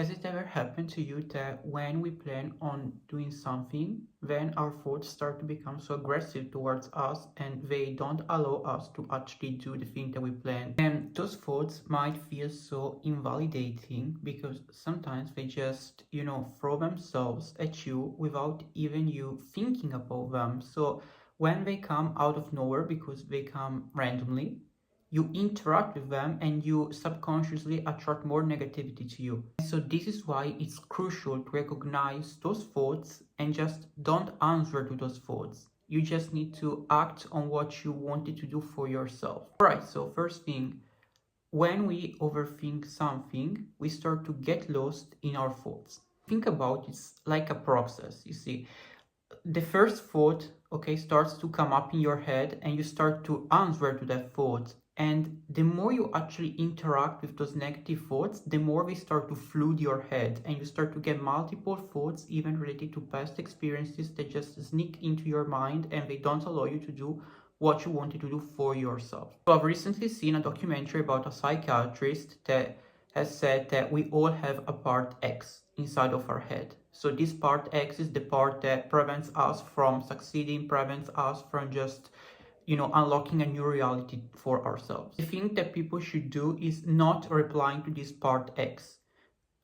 Has it ever happened to you that when we plan on doing something, then our thoughts start to become so aggressive towards us and they don't allow us to actually do the thing that we plan? And those thoughts might feel so invalidating because sometimes they just, throw themselves at you without even you thinking about them. So when they come out of nowhere because they come randomly, you interact with them and you subconsciously attract more negativity to you. So this is why it's crucial to recognize those thoughts and just don't answer to those thoughts. You just need to act on what you wanted to do for yourself. Alright, so first thing, when we overthink something, we start to get lost in our thoughts. Think about it's like a process, you see. The first thought, okay, starts to come up in your head and you start to answer to that thought. And the more you actually interact with those negative thoughts, the more they start to flood your head and you start to get multiple thoughts, even related to past experiences that just sneak into your mind and they don't allow you to do what you wanted to do for yourself. So I've recently seen a documentary about a psychiatrist that has said that we all have a part X inside of our head. So this part X is the part that prevents us from succeeding, prevents us from just unlocking a new reality for ourselves. The thing that people should do is not replying to this part X.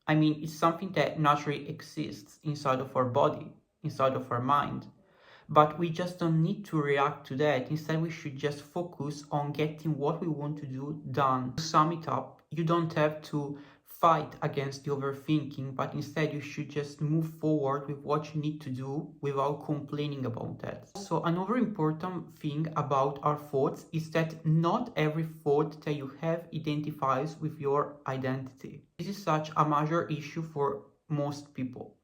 I mean, it's something that naturally exists inside of our body, inside of our mind. But we just don't need to react to that. Instead, we should just focus on getting what we want to do done. To sum it up, you don't have to fight against the overthinking, but instead you should just move forward with what you need to do without complaining about that. So another important thing about our thoughts is that not every thought that you have identifies with your identity. This is such a major issue for most people.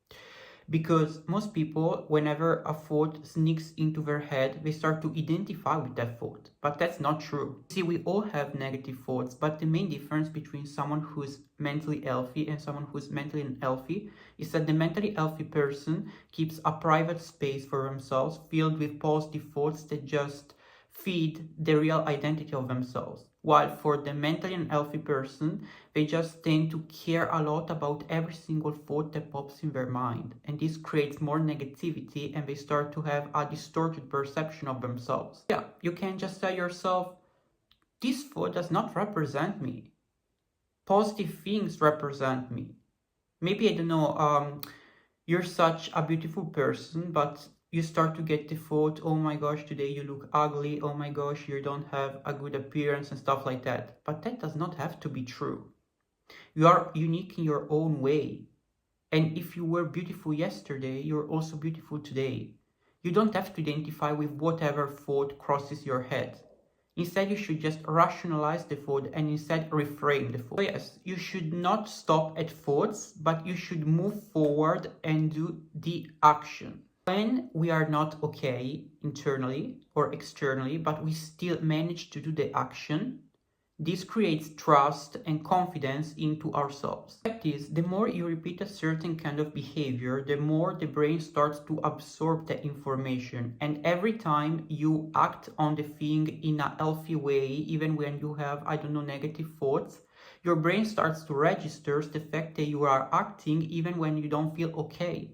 Because most people, whenever a thought sneaks into their head, they start to identify with that thought. But that's not true. See, we all have negative thoughts, but the main difference between someone who's mentally healthy and someone who's mentally unhealthy is that the mentally healthy person keeps a private space for themselves filled with positive thoughts that just feed the real identity of themselves. While for the mentally unhealthy person, they just tend to care a lot about every single thought that pops in their mind. And this creates more negativity and they start to have a distorted perception of themselves. Yeah, you can just tell yourself, this thought does not represent me. Positive things represent me. Maybe, I don't know, you're such a beautiful person, but you start to get the thought, oh my gosh, today you look ugly, oh my gosh, you don't have a good appearance and stuff like that. But that does not have to be true. You are unique in your own way. And if you were beautiful yesterday, you're also beautiful today. You don't have to identify with whatever thought crosses your head. Instead, you should just rationalize the thought and instead reframe the thought. So yes, you should not stop at thoughts, but you should move forward and do the action. When we are not okay internally or externally, but we still manage to do the action, this creates trust and confidence into ourselves. The fact is, the more you repeat a certain kind of behavior, the more the brain starts to absorb the information. And every time you act on the thing in a healthy way, even when you have, I don't know, negative thoughts, your brain starts to register the fact that you are acting even when you don't feel okay.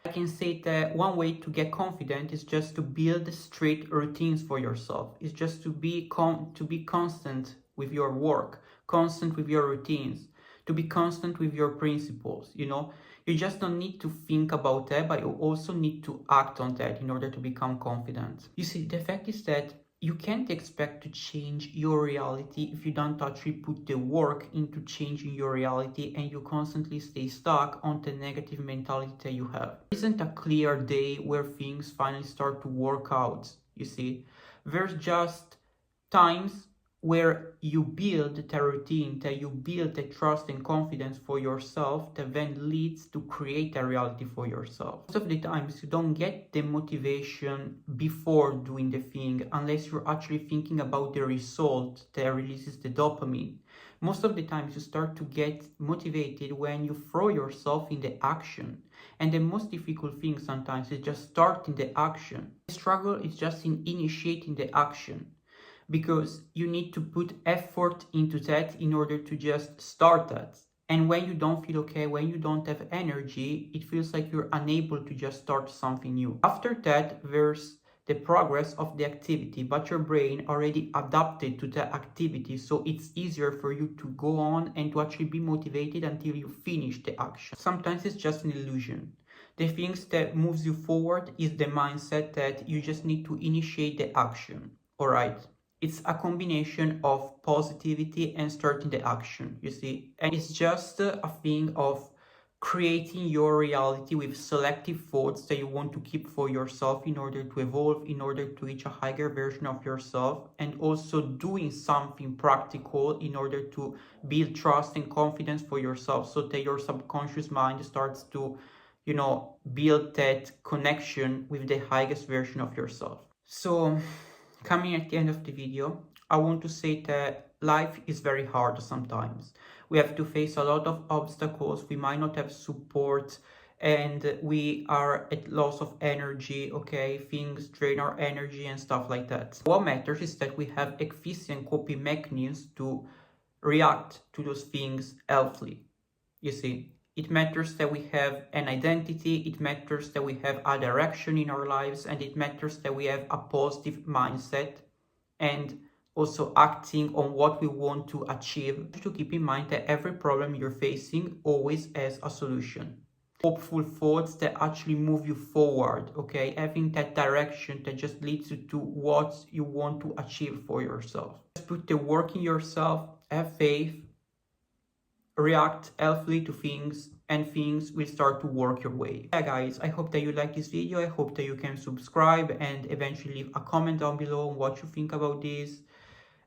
I can say that one way to get confident is just to build strict routines for yourself. It's just to be constant with your work, constant with your routines, to be constant with your principles. You just don't need to think about that, but you also need to act on that in order to become confident. You see, the fact is that you can't expect to change your reality if you don't actually put the work into changing your reality and you constantly stay stuck on the negative mentality that you have. There isn't a clear day where things finally start to work out, you see. There's just times where you build the routine, that you build the trust and confidence for yourself that then leads to create a reality for yourself. Most of the times you don't get the motivation before doing the thing unless you're actually thinking about the result that releases the dopamine. Most of the times you start to get motivated when you throw yourself in the action. And the most difficult thing sometimes is just starting the action. The struggle is just in initiating the action, because you need to put effort into that in order to just start that. And when you don't feel okay, when you don't have energy, it feels like you're unable to just start something new. After that, there's the progress of the activity, but your brain already adapted to the activity, so it's easier for you to go on and to actually be motivated until you finish the action. Sometimes it's just an illusion. The things that moves you forward is the mindset that you just need to initiate the action. All right. It's a combination of positivity and starting the action, you see. And it's just a thing of creating your reality with selective thoughts that you want to keep for yourself in order to evolve, in order to reach a higher version of yourself, and also doing something practical in order to build trust and confidence for yourself, so that your subconscious mind starts to, build that connection with the highest version of yourself. So, coming at the end of the video, I want to say that life is very hard sometimes. We have to face a lot of obstacles. We might not have support, and we are at loss of energy, okay? Things drain our energy and stuff like that. What matters is that we have efficient coping mechanisms to react to those things healthily. You see, it matters that we have an identity, it matters that we have a direction in our lives, and it matters that we have a positive mindset and also acting on what we want to achieve. To keep in mind that every problem you're facing always has a solution. Hopeful thoughts that actually move you forward, okay? Having that direction that just leads you to what you want to achieve for yourself. Just put the work in yourself, have faith, react healthily to things, and things will start to work your way. Yeah guys, I hope that you like this video. I hope that you can subscribe and eventually leave a comment down below on what you think about this.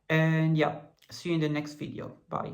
And yeah, see you in the next video. Bye.